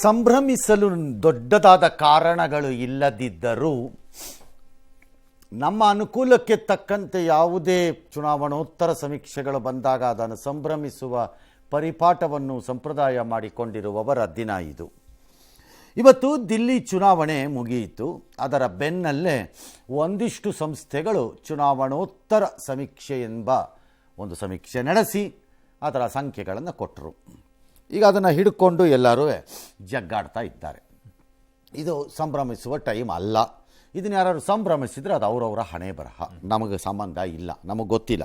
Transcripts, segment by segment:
ಸಂಭ್ರಮಿಸಲು ದೊಡ್ಡದಾದ ಕಾರಣಗಳು ಇಲ್ಲದಿದ್ದರೂ ನಮ್ಮ ಅನುಕೂಲಕ್ಕೆ ತಕ್ಕಂತೆ ಯಾವುದೇ ಚುನಾವಣೋತ್ತರ ಸಮೀಕ್ಷೆಗಳು ಬಂದಾಗ ಅದನ್ನು ಸಂಭ್ರಮಿಸುವ ಪರಿಪಾಠವನ್ನು ಸಂಪ್ರದಾಯ ಮಾಡಿಕೊಂಡಿರುವವರ ದಿನ ಇದು. ಇವತ್ತು ದಿಲ್ಲಿ ಚುನಾವಣೆ ಮುಗಿಯಿತು. ಅದರ ಬೆನ್ನಲ್ಲೇ ಒಂದಿಷ್ಟು ಸಂಸ್ಥೆಗಳು ಚುನಾವಣೋತ್ತರ ಸಮೀಕ್ಷೆ ಎಂಬ ಒಂದು ಸಮೀಕ್ಷೆ ನಡೆಸಿ ಅದರ ಸಂಖ್ಯೆಗಳನ್ನು ಕೊಟ್ಟರು. ಈಗ ಅದನ್ನು ಹಿಡ್ಕೊಂಡು ಎಲ್ಲರೂ ಜಗ್ಗಾಡ್ತಾ ಇದ್ದಾರೆ. ಇದು ಸಂಭ್ರಮಿಸುವ ಟೈಮ್ ಅಲ್ಲ. ಇದನ್ನು ಯಾರು ಸಂಭ್ರಮಿಸಿದರೆ ಅದು ಅವರವರ ಹಣೆ ಬರಹ, ನಮಗೆ ಸಂಬಂಧ ಇಲ್ಲ, ನಮಗೆ ಗೊತ್ತಿಲ್ಲ.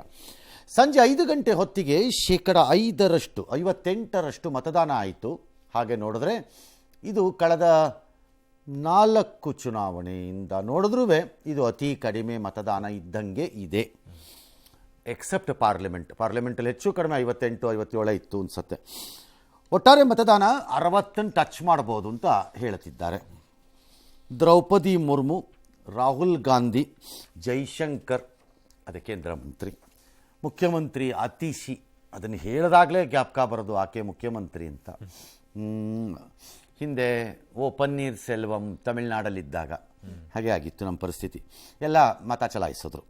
ಸಂಜೆ 5 ಗಂಟೆ ಹೊತ್ತಿಗೆ 58% ಮತದಾನ ಆಯಿತು. ಹಾಗೆ ನೋಡಿದ್ರೆ ಇದು ಕಳೆದ 4 ಚುನಾವಣೆಯಿಂದ ನೋಡಿದ್ರೂ ಇದು ಅತಿ ಕಡಿಮೆ ಮತದಾನ ಇದ್ದಂಗೆ ಇದೆ. ಎಕ್ಸೆಪ್ಟ್ ಪಾರ್ಲಿಮೆಂಟಲ್ಲಿ ಹೆಚ್ಚು ಕಡಿಮೆ 58-57 ಇತ್ತು ಅನಿಸುತ್ತೆ. ಒಟ್ಟಾರೆ ಮತದಾನ 60 ಟಚ್ ಮಾಡ್ಬೋದು ಅಂತ ಹೇಳುತ್ತಿದ್ದಾರೆ. ದ್ರೌಪದಿ ಮುರ್ಮು, ರಾಹುಲ್ ಗಾಂಧಿ, ಜೈಶಂಕರ್ ಅದೇ ಕೇಂದ್ರ ಮಂತ್ರಿ, ಮುಖ್ಯಮಂತ್ರಿ ಅತಿಶಿ, ಅದನ್ನು ಹೇಳಿದಾಗಲೇ ಜ್ಞಾಪಕ ಬರೋದು ಆಕೆ ಮುಖ್ಯಮಂತ್ರಿ ಅಂತ. ಹಿಂದೆ ಪನ್ನೀರ್ ಸೆಲ್ವಂ ತಮಿಳ್ನಾಡಲ್ಲಿದ್ದಾಗ ಹಾಗೆ ಆಗಿತ್ತು ನಮ್ಮ ಪರಿಸ್ಥಿತಿ. ಎಲ್ಲ ಮತ ಚಲಾಯಿಸಿದ್ರು.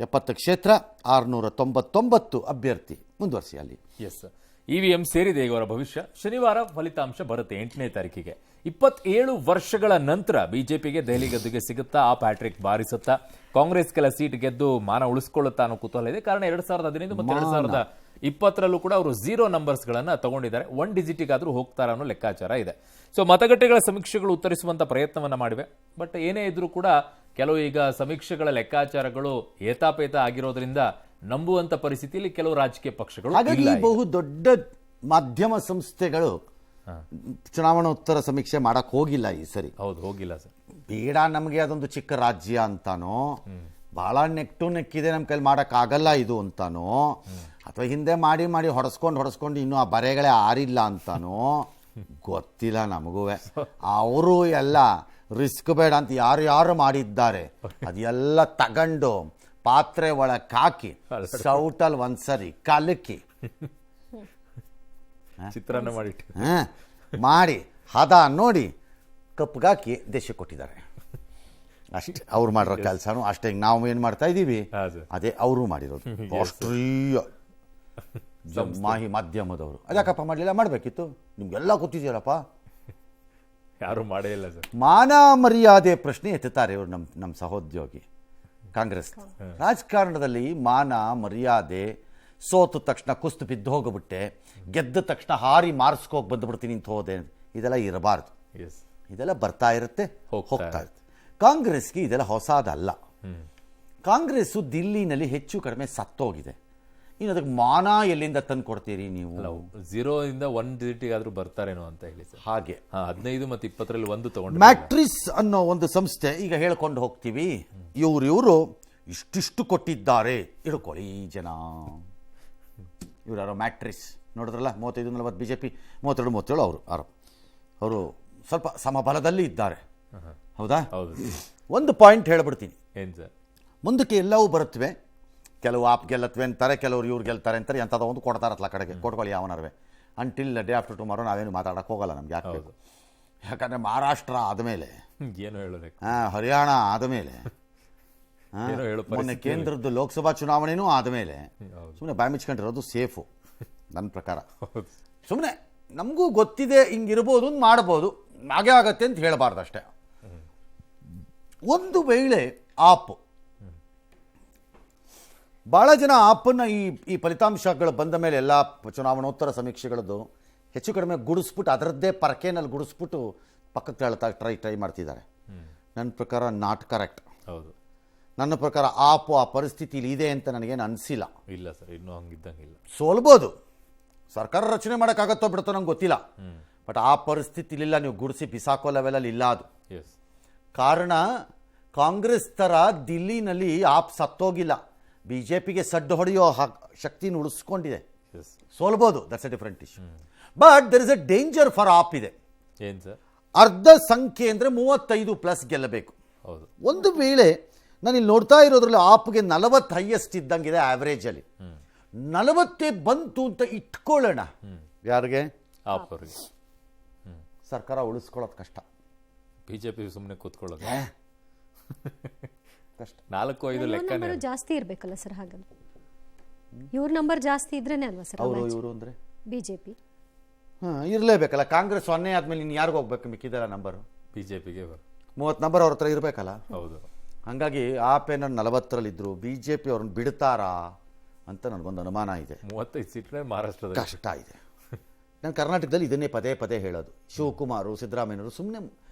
70 ಕ್ಷೇತ್ರ, 699 ಅಭ್ಯರ್ಥಿ. ಮುಂದುವರಿಸಿ ಅಲ್ಲಿ. ಎಸ್, ಇವಿಎಂ ಸೇರಿದೆ ಈಗ ಅವರ ಭವಿಷ್ಯ. ಶನಿವಾರ ಫಲಿತಾಂಶ ಬರುತ್ತೆ 8ನೇ ತಾರೀಕಿಗೆ. 27 ವರ್ಷಗಳ ನಂತರ ಬಿಜೆಪಿಗೆ ದೆಹಲಿ ಗದ್ದುಗೆ ಸಿಗುತ್ತಾ, ಆ ಪ್ಯಾಟ್ರಿಕ್ ಬಾರಿಸುತ್ತಾ, ಕಾಂಗ್ರೆಸ್ ಕೆಲ ಸೀಟ್ ಗೆದ್ದು ಮಾನ ಉಳಿಸ್ಕೊಳ್ಳುತ್ತಾ ಅನ್ನೋ ಕುತೂಹಲ ಇದೆ. ಕಾರಣ 2015 ಮತ್ತು 2020ರಲ್ಲೂ ಕೂಡ ಅವರು 0 ನಂಬರ್ಸ್ ಗಳನ್ನ ತಗೊಂಡಿದ್ದಾರೆ. 1 ಡಿಜಿಟಿಗಾದ್ರೂ ಹೋಗ್ತಾರ ಅನ್ನೋ ಲೆಕ್ಕಾಚಾರ ಇದೆ. ಸೊ ಮತಗಟ್ಟೆಗಳ ಸಮೀಕ್ಷೆಗಳು ಉತ್ತರಿಸುವಂತ ಪ್ರಯತ್ನವನ್ನ ಮಾಡಿವೆ. ಬಟ್ ಏನೇ ಇದ್ರೂ ಕೂಡ ಕೆಲವು ಈಗ ಸಮೀಕ್ಷೆಗಳ ಲೆಕ್ಕಾಚಾರಗಳು ಏತಾಪೇತ ಆಗಿರೋದ್ರಿಂದ ನಂಬುವಂತ ಪರಿಸ್ಥಿತಿಯಲ್ಲಿ ಕೆಲವು ರಾಜಕೀಯ ಪಕ್ಷಗಳು. ಹಾಗಾಗಿ ಬಹು ದೊಡ್ಡ ಮಾಧ್ಯಮ ಸಂಸ್ಥೆಗಳು ಚುನಾವಣೋತ್ತರ ಸಮೀಕ್ಷೆ ಮಾಡಕ್ ಹೋಗಿಲ್ಲ ಈ ಸರಿ. ಹೌದು, ಹೋಗಿಲ್ಲ ಸರ್. ಬೇಡ, ನಮಗೆ ಅದೊಂದು ಚಿಕ್ಕ ರಾಜ್ಯ ಅಂತಾನೋ, ಬಹಳ ನೆಕ್ ನೆಕ್ಕಿದೆ, ನಮ್ಮ ಕೈಲಿ ಮಾಡಕ್ ಆಗಲ್ಲ ಇದು ಅಂತಾನೋ, ಅಥವಾ ಹಿಂದೆ ಮಾಡಿ ಹೊಡೆಸ್ಕೊಂಡು ಇನ್ನೂ ಆ ಬರೆಗಳೇ ಆರಿಲ್ಲ ಅಂತಾನೋ ಗೊತ್ತಿಲ್ಲ ನಮಗೂ. ಅವರು ಎಲ್ಲ ರಿಸ್ಕ್ ಬೇಡ ಅಂತ ಯಾರು ಮಾಡಿದ್ದಾರೆ ಅದೆಲ್ಲ ತಗೊಂಡು ಪಾತ್ರೆ ಒಳಗೆ ಹಾಕಿ ಸೌಟಲ್ ಒಂದ್ಸರಿ ಕಲಕಿ ಚಿತ್ರಾನ್ನ ಮಾಡಿ ಹದ ನೋಡಿ ಕಪ್ಪಗಾಕಿ ದೇಶಕ್ಕೆ ಕೊಟ್ಟಿದ್ದಾರೆ. ಅಷ್ಟೇ ಅವ್ರು ಮಾಡಿರೋ ಕೆಲಸನೂ ಅಷ್ಟೇ. ನಾವು ಏನು ಮಾಡ್ತಾ ಇದ್ದೀವಿ ಅದೇ ಅವರು ಮಾಡಿರೋದು. ರಾಷ್ಟ್ರೀಯ ಮಾಧ್ಯಮದವರು ಅದಕ್ಕಪ್ಪ ಮಾಡಲಿಲ್ಲ, ಮಾಡಬೇಕಿತ್ತು. ನಿಮ್ಗೆಲ್ಲ ಗೊತ್ತಿದೆಯಲ್ಲಪ್ಪ, ಯಾರು ಮಾಡೇ ಇಲ್ಲ ಸರ್. ಮಾನ ಮರ್ಯಾದೆ ಪ್ರಶ್ನೆ ಎತ್ತುತ್ತಾರೆ ಇವರು. ನಮ್ಮ ಸಹೋದ್ಯೋಗಿ ಕಾಂಗ್ರೆಸ್ ರಾಜಕಾರಣದಲ್ಲಿ ಮಾನ ಮರ್ಯಾದೆ, ಸೋತ ತಕ್ಷಣ ಕುಸ್ತು ಬಿದ್ದು ಹೋಗ್ಬಿಟ್ಟೆ, ಗೆದ್ದ ತಕ್ಷಣ ಹಾರಿ ಮಾರ್ಸ್ಕೋಗಿ ಬಂದುಬಿಡ್ತೀನಿ ಅಂತ ಹೋದೆ, ಇದೆಲ್ಲ ಇರಬಾರ್ದು. ಇದೆಲ್ಲ ಬರ್ತಾ ಇರುತ್ತೆ, ಹೋಗ್ತಾ ಇರುತ್ತೆ. ಕಾಂಗ್ರೆಸ್ಗೆ ಇದೆಲ್ಲ ಹೊಸದಲ್ಲ. ಕಾಂಗ್ರೆಸ್ಸು ದಿಲ್ಲಿನಲ್ಲಿ ಹೆಚ್ಚು ಕಡಿಮೆ ಸತ್ತೋಗಿದೆ. ಇನ್ನು ಅದಕ್ಕೆ ಮಾನ ಎಲ್ಲಿಂದ ತಂದು ಕೊಡ್ತೀರಿ ನೀವು? 0 ಇಂದ 1 ಡಿಜಿಟಿಗಾದ್ರೂ ಬರ್ತಾರೇನೋ ಅಂತ ಹೇಳಿ ಸರ್. ಹಾಗೆ 15 ಮತ್ತು 20ರಲ್ಲಿ 1 ತಗೊಂಡು ಮ್ಯಾಟ್ರಿಸ್ ಅನ್ನೋ ಒಂದು ಸಂಸ್ಥೆ ಈಗ ಹೇಳ್ಕೊಂಡು ಹೋಗ್ತೀವಿ, ಇವರು ಇಷ್ಟಿಷ್ಟು ಕೊಟ್ಟಿದ್ದಾರೆ ಹಿಡ್ಕೊಳ್ಳಿ ಜನ. ಇವ್ರು ಯಾರೋ ಮ್ಯಾಟ್ರಿಸ್ ನೋಡಿದ್ರಲ್ಲ, 35-40 ಬಿಜೆಪಿ, 32-37 ಅವರು ಸ್ವಲ್ಪ ಸಮಬಲದಲ್ಲಿ ಇದ್ದಾರೆ. ಹೌದಾ? ಹೌದು. ಒಂದು ಪಾಯಿಂಟ್ ಹೇಳ್ಬಿಡ್ತೀನಿ, ಏನ್ ಸರ್, ಮುಂದಕ್ಕೆ ಎಲ್ಲವೂ ಬರುತ್ತವೆ. ಕೆಲವು ಆಪ್ ಗೆಲ್ಲತ್ವೆ ಅಂತಾರೆ, ಕೆಲವರು ಇವ್ರು ಗೆಲ್ತಾರೆ ಅಂತಾರೆ, ಎಂಥದೋ ಒಂದು ಕೊಡ್ತಾರತ್ಲ ಕಡೆಗೆ ಕೊಟ್ಕೊಳ್ಳಿ ಯಾವನರ್ವೆ. ಅಂಟಿಲ್ ಡೇ ಆಫ್ಟರ್ ಟುಮಾರೋ ನಾವೇನು ಮಾತಾಡೋಕೆ ಹೋಗಲ್ಲ, ನಮ್ಗೆ ಯಾಕೆ ಬೇಕು? ಯಾಕಂದರೆ ಮಹಾರಾಷ್ಟ್ರ ಆದಮೇಲೆ ಏನು ಹೇಳೋದಕ್ಕೆ, ಹರಿಯಾಣ ಆದಮೇಲೆ, ಮೊನ್ನೆ ಕೇಂದ್ರದ್ದು ಲೋಕಸಭಾ ಚುನಾವಣೆನೂ ಆದಮೇಲೆ ಸುಮ್ಮನೆ ಬಾಯಿ ಮುಚ್ಕೊಂಡಿರೋದು ಸೇಫು ನನ್ನ ಪ್ರಕಾರ. ಸುಮ್ಮನೆ ನಮಗೂ ಗೊತ್ತಿದೆ ಹಿಂಗಿರ್ಬೋದು, ಮಾಡ್ಬೋದು, ಹಾಗೆ ಆಗತ್ತೆ ಅಂತ ಹೇಳಬಾರ್ದು ಅಷ್ಟೇ. ಒಂದು ವೇಳೆ ಆಪ್ ಭಾಳ ಜನ ಆಪನ್ನು ಈ ಫಲಿತಾಂಶಗಳು ಬಂದ ಮೇಲೆ ಎಲ್ಲ ಚುನಾವಣೋತ್ತರ ಸಮೀಕ್ಷೆಗಳದ್ದು ಹೆಚ್ಚು ಕಡಿಮೆ ಗುಡಿಸ್ಬಿಟ್ಟು ಅದರದ್ದೇ ಪರಕೆನಲ್ಲಿ ಗುಡಿಸ್ಬಿಟ್ಟು ಪಕ್ಕಕ್ಕೆ ಹೇಳ್ತಾ ಟ್ರೈ ಮಾಡ್ತಿದ್ದಾರೆ. ನನ್ನ ಪ್ರಕಾರ ನಾಟ್ ಕರೆಕ್ಟ್. ಹೌದು, ನನ್ನ ಪ್ರಕಾರ ಆಪು ಆ ಪರಿಸ್ಥಿತಿಲಿ ಇದೆ ಅಂತ ನನಗೇನು ಅನಿಸಿಲ್ಲ. ಇಲ್ಲ ಸರ್, ಇನ್ನೂ ಹಂಗಿದ್ದಂಗಿಲ್ಲ. ಸೋಲ್ಬೋದು, ಸರ್ಕಾರ ರಚನೆ ಮಾಡೋಕ್ಕಾಗತ್ತೋ ಬಿಡುತ್ತೋ ನಂಗೆ ಗೊತ್ತಿಲ್ಲ, ಬಟ್ ಆ ಪರಿಸ್ಥಿತಿಲಿಲ್ಲ. ನೀವು ಗುಡಿಸಿ ಬಿಸಾಕೋ ಲೆವೆಲಲ್ಲಿ ಇಲ್ಲ ಅದು. ಕಾರಣ ಕಾಂಗ್ರೆಸ್ ಥರ ದಿಲ್ಲಿನಲ್ಲಿ ಆಪ್ ಸತ್ತೋಗಿಲ್ಲ, ಬಿಜೆಪಿಗೆ ಸಡ್ಡು ಹೊಡೆಯೋ ಶಕ್ತಿನ ಉಳಿಸ್ಕೊಂಡಿದೆ. ಸೋಲ್ಬೋದು, that's a different issue. But there is a danger for AAP ಇದೆ. ಏನು ಸರ್? ಅರ್ಧ ಸಂಖ್ಯೆ ಅಂದರೆ 35+ ಗೆಲ್ಲಬೇಕು. ಹೌದು. ಒಂದು ವೇಳೆ ನಾನು ಇಲ್ಲಿ ನೋಡ್ತಾ ಇರೋದ್ರಲ್ಲಿ ಆಪ್ಗೆ 40 ಹೈಯೆಸ್ಟ್ ಇದ್ದಂಗಿದೆ ಆವ್ರೇಜಲ್ಲಿ. 40 ಬಂತು ಅಂತ ಇಟ್ಕೊಳ್ಳೋಣ, ಯಾರಿಗೆ? ಆಪ್ ಅವರಿಗೆ ಸರ್ಕಾರ ಉಳಿಸ್ಕೊಳ್ಳೋದು ಕಷ್ಟ. ಬಿಜೆಪಿ ಸುಮ್ಮನೆ ಕೂತ್ಕೊಳ್ಳೋದು ಕಷ್ಟ. 4-5 ಲೆಕ್ಕ ಜಾಸ್ತಿ ಇರ್ಬೇಕಲ್ಲ ಸರ್. ಹಾಗಾದ್ರೆ ಇವ್ರ ನಂಬರ್ ಜಾಸ್ತಿ ಇದ್ರೇನೆ ಅಲ್ವಾ ಸರ್ ಅವರು ಇವರು ಅಂದರೆ ಬಿಜೆಪಿ ಇರಲೇಬೇಕಲ್ಲ. ಕಾಂಗ್ರೆಸ್ 0 ಆದ್ಮೇಲೆ ಇನ್ನು ಯಾರಿಗೂ ಹೋಗ್ಬೇಕು? ಮಿಕ್ಕಿದೆಲ್ಲ ನಂಬರು ಬಿಜೆಪಿಗೆ 30 ನಂಬರ್ ಅವ್ರ ಹತ್ರ ಇರಬೇಕಲ್ಲ. ಹೌದು. ಹಾಗಾಗಿ ಆ ಪೇನರ್ 40ರಲ್ಲಿದ್ದರು. BJP ಅವ್ರನ್ನ ಬಿಡ್ತಾರಾ ಅಂತ ನನಗೊಂದು ಅನುಮಾನ ಇದೆ. 35 ಸೀಟ್ರೆ ಮಹಾರಾಷ್ಟ್ರದ ಕಷ್ಟ ಇದೆ. ನಾನು ಕರ್ನಾಟಕದಲ್ಲಿ ಇದನ್ನೇ ಪದೇ ಪದೇ ಹೇಳೋದು. ಶಿವಕುಮಾರು, ಸಿದ್ದರಾಮಯ್ಯನವರು ಸುಮ್ಮನೆ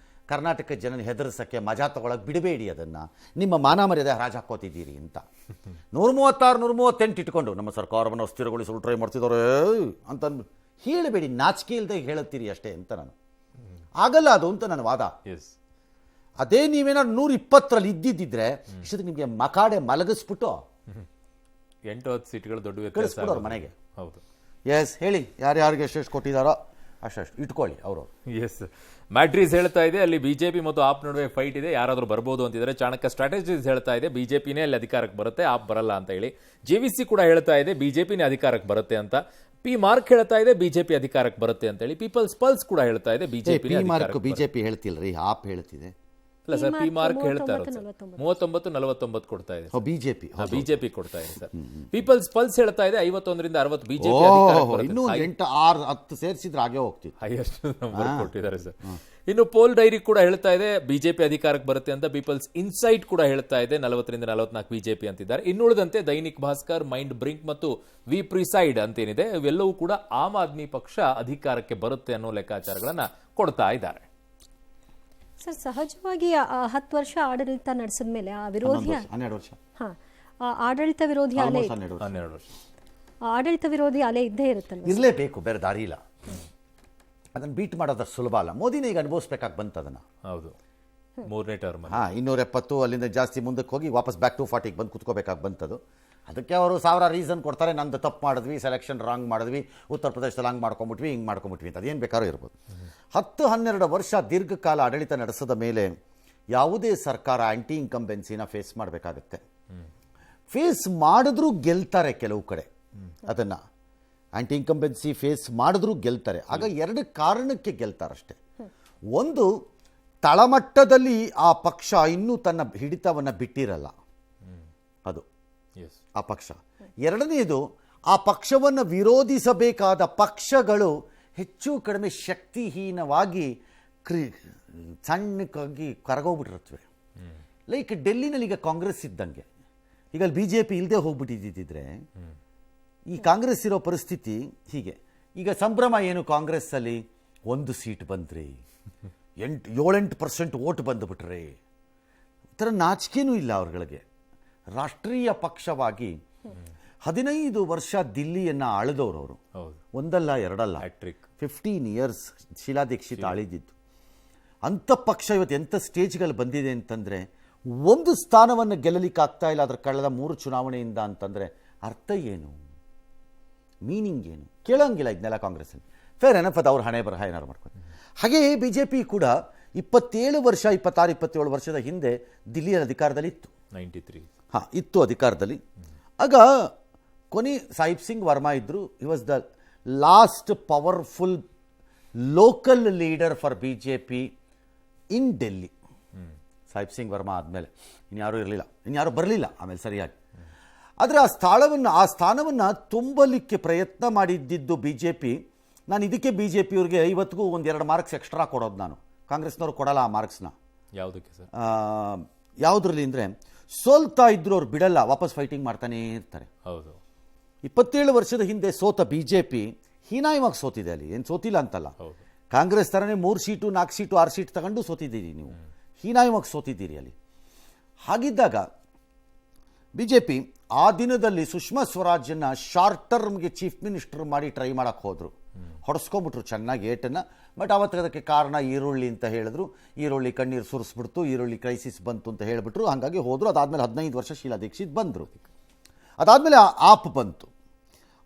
ಕರ್ನಾಟಕ ಜನನ ಹೆದರ್ಸಕ್ಕೆ, ಮಜಾ ತಗೊಳಕ್ಕೆ ಬಿಡಬೇಡಿ. ಅದನ್ನು ನಿಮ್ಮ ಮಾನ ಮರ್ಯಾದೆ ಹರಾಜು ಹಾಕೋತಿದ್ದೀರಿ ಅಂತ 136 138 ಇಟ್ಕೊಂಡು ನಮ್ಮ ಸರ್ಕಾರವನ್ನು ಅಸ್ಥಿರಗೊಳಿಸಲು ಟ್ರೈ ಮಾಡ್ತಿದ್ದಾರೆ ಅಂತ ಹೇಳಬೇಡಿ. ನಾಚಿಕೆ ಇಲ್ಲದೆ ಹೇಳುತ್ತೀರಿ ಅಷ್ಟೇ ಅಂತ ನಾನು. ಆಗಲ್ಲ ಅದು ಅಂತ ನನ್ನ ವಾದ. ಅದೇ ನೀವೇನಾದ್ರು 120ರಲ್ಲಿ ಇದ್ದಿದ್ದಿದ್ರೆ ಇಷ್ಟೊತ್ತಿಗೆ ನಿಮಗೆ ಮಕಾಡೆ ಮಲಗಿಸ್ಬಿಟ್ಟು 8-10 ಸೀಟ್ಗಳು ದೊಡ್ಡ ಕಳಿಸ್ಬಿಡೋರು ಮನೆಗೆ. ಹೌದು. ಎಸ್, ಹೇಳಿ ಯಾರ್ಯಾರಿಗೆ ಎಷ್ಟೆಷ್ಟು ಕೊಟ್ಟಿದ್ದಾರೋ ಅಷ್ಟು ಇಟ್ಕೊಳ್ಳಿ ಅವರು. ಎಸ್, ಮ್ಯಾಟ್ರೀಸ್ ಹೇಳ್ತಾ ಇದೆ ಅಲ್ಲಿ ಬಿಜೆಪಿ ಮತ್ತು ಆಪ್ ನಡುವೆ ಫೈಟ್ ಇದೆ, ಯಾರಾದರೂ ಬರ್ಬೋದು ಅಂತಿದ್ದಾರೆ. ಚಾಣಕ್ಯ ಸ್ಟ್ರಾಟಜೀಸ್ ಹೇಳ್ತಾ ಇದೆ ಬಿಜೆಪಿನೇ ಅಲ್ಲಿ ಅಧಿಕಾರಕ್ಕೆ ಬರುತ್ತೆ, ಆಪ್ ಬರಲ್ಲ ಅಂತ ಹೇಳಿ. JVC ಕೂಡ ಹೇಳ್ತಾ ಇದೆ ಬಿಜೆಪಿನೇ ಅಧಿಕಾರಕ್ಕೆ ಬರುತ್ತೆ ಅಂತ. ಪಿ ಮಾರ್ಕ್ ಹೇಳ್ತಾ ಇದೆ ಬಿಜೆಪಿ ಅಧಿಕಾರಕ್ಕೆ ಬರುತ್ತೆ ಅಂತ ಹೇಳಿ. ಪೀಪಲ್ಸ್ ಪಲ್ಸ್ ಕೂಡ ಹೇಳ್ತಾ ಇದೆ ಬಿಜೆಪಿ ಹೇಳ್ತಿಲ್ರಿ, ಆಪ್ ಹೇಳ್ತಿದೆ. ಅಲ್ಲ ಸರ್, ಪಿ ಮಾರ್ಕ್ ಹೇಳ್ತಾ ಇರೋದು 39-49 ಕೊಡ್ತಾ ಇದೆ ಬಿಜೆಪಿ ಕೊಡ್ತಾ ಇದೆ ಸರ್. ಪೀಪಲ್ಸ್ ಪಲ್ಸ್ ಹೇಳ್ತಾ ಇದೆ 51ರಿಂದ 60 ಬಿಜೆಪಿ ಇನ್ನೂ 8-6-10 ಸೇರಿಸಿದ್ರೆ ಹಾಗೆ ಹೋಗ್ತಿತ್ತು. ಹೈಯೆಸ್ಟ್ ನಂಬರ್ ಕೊಟ್ಟಿದ್ದಾರೆ ಸರ್. ಇನ್ನು ಪೋಲ್ ಡೈರಿ ಕೂಡ ಹೇಳ್ತಾ ಇದೆ ಬಿಜೆಪಿ ಅಧಿಕಾರಕ್ಕೆ ಬರುತ್ತೆ ಅಂತ. ಪೀಪಲ್ಸ್ ಇನ್ಸೈಟ್ ಕೂಡ ಹೇಳ್ತಾ ಇದೆ 40ರಿಂದ 44 ಬಿಜೆಪಿ ಅಂತಿದ್ದಾರೆ. ಇನ್ನುಳಿದಂತೆ ದೈನಿಕ್ ಭಾಸ್ಕರ್, ಮೈಂಡ್ ಬ್ರಿಂಕ್ ಮತ್ತು ವಿ ಪ್ರಿಸೈಡ್ ಅಂತೇನಿದೆ ಇವೆಲ್ಲವೂ ಕೂಡ ಆಮ್ ಆದ್ಮಿ ಪಕ್ಷ ಅಧಿಕಾರಕ್ಕೆ ಬರುತ್ತೆ ಅನ್ನೋ ಲೆಕ್ಕಾಚಾರಗಳನ್ನ ಕೊಡ್ತಾ ಇದ್ದಾರೆ. ಸರ್, ಸಹಜವಾಗಿ 10 ವರ್ಷ ಆಡಳಿತ ನಡೆಸಿದ ಮೇಲೆ ಆ ವಿರೋಧಿ 12 ವರ್ಷ ಆಡಳಿತ ವಿರೋಧಿ ಅಲೆ 12 ವರ್ಷ ಆಡಳಿತ ವಿರೋಧಿ ಅಲೆ ಇದ್ದೇ ಇರುತ್ತಲ್ಲ. ಇರಲೇಬೇಕು, ಬೇರೆ ದಾರಿ ಇಲ್ಲ. ಅದನ್ನು ಬೀಟ್ ಮಾಡೋದು ಸುಲಭ ಅಲ್ಲ. ಮೋದಿನೇ ಈಗ ಅನುಭವಿಸ್ಬೇಕಾಗಿ ಬಂತು ಅದನ್ನು. ಹೌದು, 3ನೇ ಟರ್ಮ್ 270 ಅಲ್ಲಿಂದ ಜಾಸ್ತಿ ಮುಂದಕ್ಕೆ ಹೋಗಿ ವಾಪಸ್ ಬ್ಯಾಕ್ ಟು 40 ಬಂದು ಕುತ್ಕೋಬೇಕಾಗಿ ಬಂತದು. ಅದಕ್ಕೆ ಅವರು 1000 ರೀಸನ್ ಕೊಡ್ತಾರೆ. ನಂದು ತಪ್ಪು ಮಾಡಿದ್ವಿ, ಸೆಲೆಕ್ಷನ್ ರಾಂಗ್ ಮಾಡಿದ್ವಿ, ಉತ್ತರ ಪ್ರದೇಶದಲ್ಲಿ ಹಂಗೆ ಮಾಡ್ಕೊಂಬಿಟ್ವಿ, ಹಿಂಗೆ ಮಾಡ್ಕೊಂಬಿಟ್ವಿ ಅಂತ. ಅದೇನು ಬೇಕಾದ್ರೂ ಇರ್ಬೋದು. 10-12 ವರ್ಷ ದೀರ್ಘಕಾಲ ಆಡಳಿತ ನಡೆಸಿದ ಮೇಲೆ ಯಾವುದೇ ಸರ್ಕಾರ ಆ್ಯಂಟಿ ಇನ್ಕಂಬೆನ್ಸಿನ ಫೇಸ್ ಮಾಡಬೇಕಾಗತ್ತೆ. ಫೇಸ್ ಮಾಡಿದ್ರೂ ಗೆಲ್ತಾರೆ ಕೆಲವು ಕಡೆ. ಅದನ್ನು ಆ್ಯಂಟಿ ಇನ್ಕಂಬೆನ್ಸಿ ಫೇಸ್ ಮಾಡಿದ್ರೂ ಗೆಲ್ತಾರೆ. ಆಗ 2 ಕಾರಣಕ್ಕೆ ಗೆಲ್ತಾರಷ್ಟೆ. ಒಂದು, ತಳಮಟ್ಟದಲ್ಲಿ ಆ ಪಕ್ಷ ಇನ್ನೂ ತನ್ನ ಹಿಡಿತವನ್ನು ಬಿಟ್ಟಿರಲ್ಲ, ಅದು ಆ ಪಕ್ಷ. ಎರಡನೆಯದು, ಆ ಪಕ್ಷವನ್ನು ವಿರೋಧಿಸಬೇಕಾದ ಪಕ್ಷಗಳು ಹೆಚ್ಚು ಕಡಿಮೆ ಶಕ್ತಿಹೀನವಾಗಿ ಸಣ್ಣಕ್ಕಾಗಿ ಕರಗೋಗ್ಬಿಟ್ಟಿರುತ್ತವೆ. ಲೈಕ್ ಡೆಲ್ಲಿನಲ್ಲಿ ಈಗ ಕಾಂಗ್ರೆಸ್ ಇದ್ದಂಗೆ. ಈಗ ಅಲ್ಲಿ BJP ಇಲ್ಲದೆ ಹೋಗ್ಬಿಟ್ಟಿದ್ದಿದ್ರೆ ಈ ಕಾಂಗ್ರೆಸ್ ಇರೋ ಪರಿಸ್ಥಿತಿ ಹೀಗೆ. ಈಗ ಸಂಭ್ರಮ ಏನು ಕಾಂಗ್ರೆಸ್ಸಲ್ಲಿ? 1 ಸೀಟ್ ಬಂದ್ರಿ, 7-8% ಓಟ್ ಬಂದುಬಿಟ್ರೆ. ಈ ಥರ ನಾಚಿಕೆನೂ ಇಲ್ಲ ಅವ್ರಗಳಿಗೆ. ರಾಷ್ಟ್ರೀಯ ಪಕ್ಷವಾಗಿ 15 ವರ್ಷ ದಿಲ್ಲಿಯನ್ನು ಆಳಿದವರು ಅವರು. ಒಂದಲ್ಲ ಎರಡಲ್ಲ, 15 ಇಯರ್ಸ್ ಶೀಲಾ ದೀಕ್ಷಿತ್ ಆಳಿದಿದ್ದು. ಅಂಥ ಪಕ್ಷ ಇವತ್ತು ಎಂಥ ಸ್ಟೇಜ್ಗಳು ಬಂದಿದೆ ಅಂತಂದರೆ, 1 ಸ್ಥಾನವನ್ನು ಗೆಲ್ಲಲಿಕ್ಕೆ ಆಗ್ತಾ ಇಲ್ಲ ಅದರ ಕಳೆದ 3 ಚುನಾವಣೆಯಿಂದ ಅಂತಂದರೆ ಅರ್ಥ ಏನು? ಮೀನಿಂಗ್ ಏನು? ಕೇಳೋಂಗಿಲ್ಲ ಇದನ್ನೆಲ್ಲ ಕಾಂಗ್ರೆಸ್ಸಲ್ಲಿ. ಫೇರ್ ಎನಫ್, ಅದು ಅವ್ರ ಹಣೆ ಬರಹ ಏನಾರು ಮಾಡ್ಕೊಂಡು. ಹಾಗೆಯೇ BJP ಕೂಡ 27 ವರ್ಷ 26-27 ವರ್ಷದ ಹಿಂದೆ ದಿಲ್ಲಿಯ ಅಧಿಕಾರದಲ್ಲಿ ಇತ್ತು. 93 ಇತ್ತು ಅಧಿಕಾರದಲ್ಲಿ. ಆಗ ಕೊನೆ ಸಾಹಿಬ್ ಸಿಂಗ್ ವರ್ಮಾ ಇದ್ದರು. He was the last powerful local leader for BJP ಇನ್ ಡೆಲ್ಲಿ. ಸಾಹಿಬ್ ಸಿಂಗ್ ವರ್ಮಾ ಆದಮೇಲೆ ಇನ್ಯಾರೂ ಇರಲಿಲ್ಲ, ಇನ್ಯಾರೂ ಬರಲಿಲ್ಲ ಆಮೇಲೆ ಸರಿಯಾಗಿ. ಆದರೆ ಆ ಸ್ಥಾನವನ್ನು ತುಂಬಲಿಕ್ಕೆ ಪ್ರಯತ್ನ ಮಾಡಿದ್ದಿದ್ದು BJP. ನಾನು ಇದಕ್ಕೆ BJPಯವ್ರಿಗೆ 50ಗೂ 1-2 ಮಾರ್ಕ್ಸ್ ಎಕ್ಸ್ಟ್ರಾ ಕೊಡೋದು ನಾನು. ಕಾಂಗ್ರೆಸ್ನವ್ರು ಕೊಡಲ್ಲ ಆ ಮಾರ್ಕ್ಸ್ನ. ಯಾವುದಕ್ಕೆ ಸರ್? ಯಾವುದ್ರಲ್ಲಿ ಅಂದರೆ, ಸೋಲ್ತಾ ಇದ್ರು ಅವ್ರು ಬಿಡಲ್ಲ, ವಾಪಸ್ ಫೈಟಿಂಗ್ ಮಾಡ್ತಾನೇ ಇರ್ತಾರೆ. ಹೌದು. 27 ವರ್ಷದ ಹಿಂದೆ ಸೋತ BJP ಹೀನಾಯವಾಗಿ ಸೋತಿದೆ ಅಲ್ಲಿ. ಏನು ಸೋತಿಲ್ಲ ಅಂತಲ್ಲ, ಕಾಂಗ್ರೆಸ್ ಥರನೇ 3 ಸೀಟು 4 ಸೀಟು 6 ಸೀಟ್ ತಗೊಂಡು ಸೋತಿದ್ದೀರಿ ನೀವು. ಹೀನಾಯವಾಗಿ ಸೋತಿದ್ದೀರಿ ಅಲ್ಲಿ. ಹಾಗಿದ್ದಾಗ BJP ಆ ದಿನದಲ್ಲಿ ಸುಷ್ಮಾ ಸ್ವರಾಜ್ಯನ್ನ ಶಾರ್ಟ್ ಟರ್ಮ್ಗೆ ಚೀಫ್ ಮಿನಿಸ್ಟರ್ ಮಾಡಿ ಟ್ರೈ ಮಾಡೋಕ್ಕೆ ಹೋದರು. ಹೊಡೆಸ್ಕೊಂಬಿಟ್ರು ಚೆನ್ನಾಗಿ ಏಟನ್ನು. ಬಟ್ ಅವತ್ತು ಅದಕ್ಕೆ ಕಾರಣ ಈರುಳ್ಳಿ ಅಂತ ಹೇಳಿದ್ರು. ಈರುಳ್ಳಿ ಕಣ್ಣೀರು ಸುರಿಸ್ಬಿಡ್ತು, ಈರುಳ್ಳಿ ಕ್ರೈಸಿಸ್ ಬಂತು ಅಂತ ಹೇಳಿಬಿಟ್ರು. ಹಾಗಾಗಿ ಹೋದರು. ಅದಾದಮೇಲೆ 15 ವರ್ಷ ಶೀಲಾ ದೀಕ್ಷಿತ್ ಬಂದರು. ಅದಾದಮೇಲೆ ಆಪ್ ಬಂತು.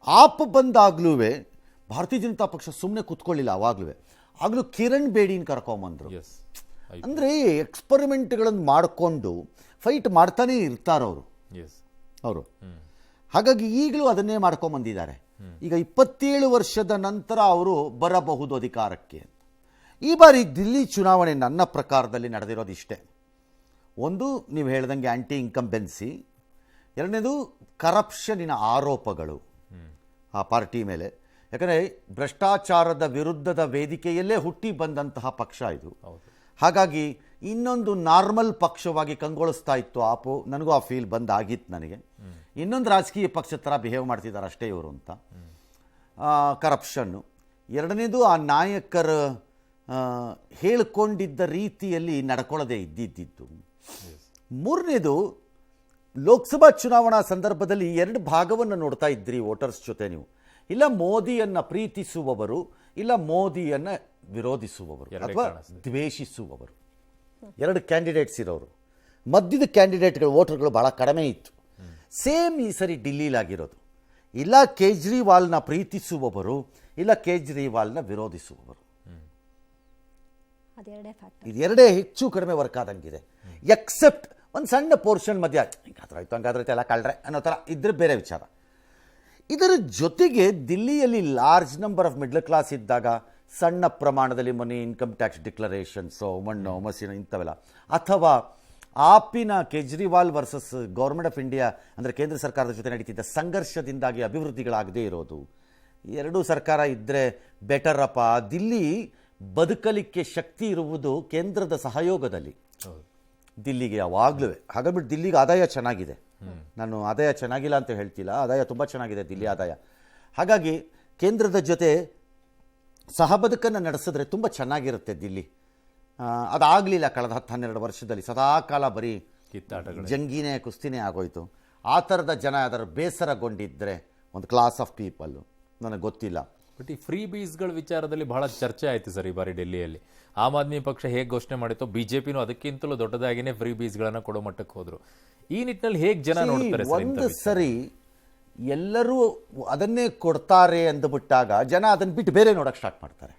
ಆಪ್ ಬಂದಾಗಲೂ ಭಾರತೀಯ ಜನತಾ ಪಕ್ಷ ಸುಮ್ಮನೆ ಕೂತ್ಕೊಳ್ಳಿಲ್ಲ. ಆಗಲೂ ಕಿರಣ್ ಬೇಡಿನ ಕರ್ಕೊಂಬಂದರು. ಅಂದರೆ ಎಕ್ಸ್ಪರಿಮೆಂಟ್ಗಳನ್ನು ಮಾಡಿಕೊಂಡು ಫೈಟ್ ಮಾಡ್ತಾನೇ ಇರ್ತಾರವರು ಅವರು. ಹಾಗಾಗಿ ಈಗಲೂ ಅದನ್ನೇ ಮಾಡ್ಕೊಂಬಂದಿದ್ದಾರೆ. ಈಗ 27 ವರ್ಷದ ನಂತರ ಅವರು ಬರಬಹುದು ಅಧಿಕಾರಕ್ಕೆ. ಈ ಬಾರಿ ದಿಲ್ಲಿ ಚುನಾವಣೆ ನನ್ನ ಪ್ರಕಾರದಲ್ಲಿ ನಡೆದಿರೋದು ಇಷ್ಟೇ. ಒಂದು, ನೀವು ಹೇಳ್ದಂಗೆ ಆ್ಯಂಟಿ ಇನ್ಕಂಬೆನ್ಸಿ. ಎರಡನೇದು, ಕರಪ್ಷನಿನ ಆರೋಪಗಳು ಆ ಪಾರ್ಟಿ ಮೇಲೆ. ಯಾಕಂದರೆ ಭ್ರಷ್ಟಾಚಾರದ ವಿರುದ್ಧದ ವೇದಿಕೆಯಲ್ಲೇ ಹುಟ್ಟಿ ಬಂದಂತಹ ಪಕ್ಷ ಇದು. ಹಾಗಾಗಿ ಇನ್ನೊಂದು ನಾರ್ಮಲ್ ಪಕ್ಷವಾಗಿ ಕಂಗೊಳಿಸ್ತಾ ಇತ್ತು ಆಪು. ನನಗೂ ಆ ಫೀಲ್ ಬಂದಾಗಿತ್ತು ನನಗೆ. ಇನ್ನೊಂದು ರಾಜಕೀಯ ಪಕ್ಷದ ಥರ ಬಿಹೇವ್ ಮಾಡ್ತಿದ್ದಾರೆ ಅಷ್ಟೇ ಇವರು ಅಂತ. ಕರಪ್ಷನ್ನು. ಎರಡನೇದು, ಆ ನಾಯಕರ ಹೇಳಿಕೊಂಡಿದ್ದ ರೀತಿಯಲ್ಲಿ ನಡ್ಕೊಳ್ಳೋದೇ ಇದ್ದಿದ್ದು. ಮೂರನೇದು, ಲೋಕಸಭಾ ಚುನಾವಣಾ ಸಂದರ್ಭದಲ್ಲಿ ಎರಡು ಭಾಗವನ್ನು ನೋಡ್ತಾ ಇದ್ರಿ ವೋಟರ್ಸ್ ಜೊತೆ ನೀವು. ಇಲ್ಲ ಮೋದಿಯನ್ನು ಪ್ರೀತಿಸುವವರು, ಇಲ್ಲ ಮೋದಿಯನ್ನು ವಿರೋಧಿಸುವವರು ಅಥವಾ ದ್ವೇಷಿಸುವವರು. ಎರಡು ಕ್ಯಾಂಡಿಡೇಟ್ಸ್ ಇರೋರು. ಮಧ್ಯದ ಕ್ಯಾಂಡಿಡೇಟ್ಗಳ ವೋಟರ್ಗಳು ಭಾಳ ಕಡಿಮೆ ಇತ್ತು. ಸೇಮ್ ಈ ಸರಿ ಡಿಲ್ಲಿಲಾಗಿರೋದು. ಇಲ್ಲ ಕೇಜ್ರಿವಾಲ್ನ ಪ್ರೀತಿಸುವವರು, ಇಲ್ಲ ಕೇಜ್ರಿವಾಲ್ನ ವಿರೋಧಿಸುವವರು. ಇದೆರಡೇ ಹೆಚ್ಚು ಕಡಿಮೆ ವರ್ಕ್ ಆದಂಗಿದೆ. ಎಕ್ಸೆಪ್ಟ್ ಒಂದು ಸಣ್ಣ ಪೋರ್ಷನ್ ಮಧ್ಯ ಹಂಗಾದ್ರೆ ಎಲ್ಲ ಕಳ್ರೆ ಅನ್ನೋ ಥರ ಇದ್ರೆ ಬೇರೆ ವಿಚಾರ. ಇದರ ಜೊತೆಗೆ ದಿಲ್ಲಿಯಲ್ಲಿ large number of middle class ಇದ್ದಾಗ ಸಣ್ಣ ಪ್ರಮಾಣದಲ್ಲಿ ಮನಿ ಇನ್ಕಮ್ ಟ್ಯಾಕ್ಸ್ ಡಿಕ್ಲರೇಷನ್ಸು, ಮಣ್ಣು ಮಸೀನು ಇಂಥವೆಲ್ಲ, ಅಥವಾ ಆಪಿನ Kejriwal versus government of India ಅಂದರೆ ಕೇಂದ್ರ ಸರ್ಕಾರದ ಜೊತೆ ನಡೀತಿದ್ದ ಸಂಘರ್ಷದಿಂದಾಗಿ ಅಭಿವೃದ್ಧಿಗಳಾಗದೇ ಇರೋದು. ಎರಡೂ ಸರ್ಕಾರ ಇದ್ದರೆ ಬೆಟರಪ್ಪ. ದಿಲ್ಲಿ ಬದುಕಲಿಕ್ಕೆ ಶಕ್ತಿ ಇರುವುದು ಕೇಂದ್ರದ ಸಹಯೋಗದಲ್ಲಿ. ದಿಲ್ಲಿಗೆ ಯಾವಾಗಲೂ ಹಾಗಾಗ್ಬಿಟ್ಟು ದಿಲ್ಲಿಗೆ ಆದಾಯ ಚೆನ್ನಾಗಿದೆ. ನಾನು ಆದಾಯ ಚೆನ್ನಾಗಿಲ್ಲ ಅಂತ ಹೇಳ್ತಿಲ್ಲ, ಆದಾಯ ತುಂಬ ಚೆನ್ನಾಗಿದೆ ದಿಲ್ಲಿ ಆದಾಯ. ಹಾಗಾಗಿ ಕೇಂದ್ರದ ಜೊತೆ ಸಹಬದುಕನ್ನು ನಡೆಸಿದ್ರೆ ತುಂಬ ಚೆನ್ನಾಗಿರುತ್ತೆ ದಿಲ್ಲಿ. ಅದಾಗಲಿಲ್ಲ ಕಳೆದ 10-12 ವರ್ಷದಲ್ಲಿ. ಸದಾಕಾಲ ಬರೀ ಜಂಗಿನೇ ಕುಸ್ತಿನೇ ಆಗೋಯ್ತು. ಆ ಥರದ ಜನ ಅದರ ಬೇಸರಗೊಂಡಿದ್ದರೆ ಒಂದು ಕ್ಲಾಸ್ ಆಫ್ ಪೀಪಲ್ಲು, ನನಗೆ ಗೊತ್ತಿಲ್ಲ. ಬಟ್ ಈ ಫ್ರೀ ಬೀಸ್ಗಳ ವಿಚಾರದಲ್ಲಿ ಬಹಳ ಚರ್ಚೆ ಆಯಿತು ಸರ್ ಈ ಬಾರಿ ಡೆಲ್ಲಿಯಲ್ಲಿ. ಆಮ್ ಆದ್ಮಿ ಪಕ್ಷ ಹೇಗೆ ಘೋಷಣೆ ಮಾಡಿತ್ತು, ಬಿಜೆಪಿನೂ ಅದಕ್ಕಿಂತಲೂ ದೊಡ್ಡದಾಗಿನೇ ಫ್ರೀ ಬೀಸ್ಗಳನ್ನ ಕೊಡೋ ಮಟ್ಟಕ್ಕೆ ಹೋದ್ರು. ಈ ನಿಟ್ಟಿನಲ್ಲಿ ಹೇಗೆ ಜನ ನೋಡ್ತಾರೆ? ಒಂದು ಸರಿ ಎಲ್ಲರೂ ಅದನ್ನೇ ಕೊಡ್ತಾರೆ ಅಂದುಬಿಟ್ಟಾಗ ಜನ ಅದನ್ನ ಬಿಟ್ಟು ಬೇರೆ ನೋಡಕ್ ಸ್ಟಾರ್ಟ್ ಮಾಡ್ತಾರೆ.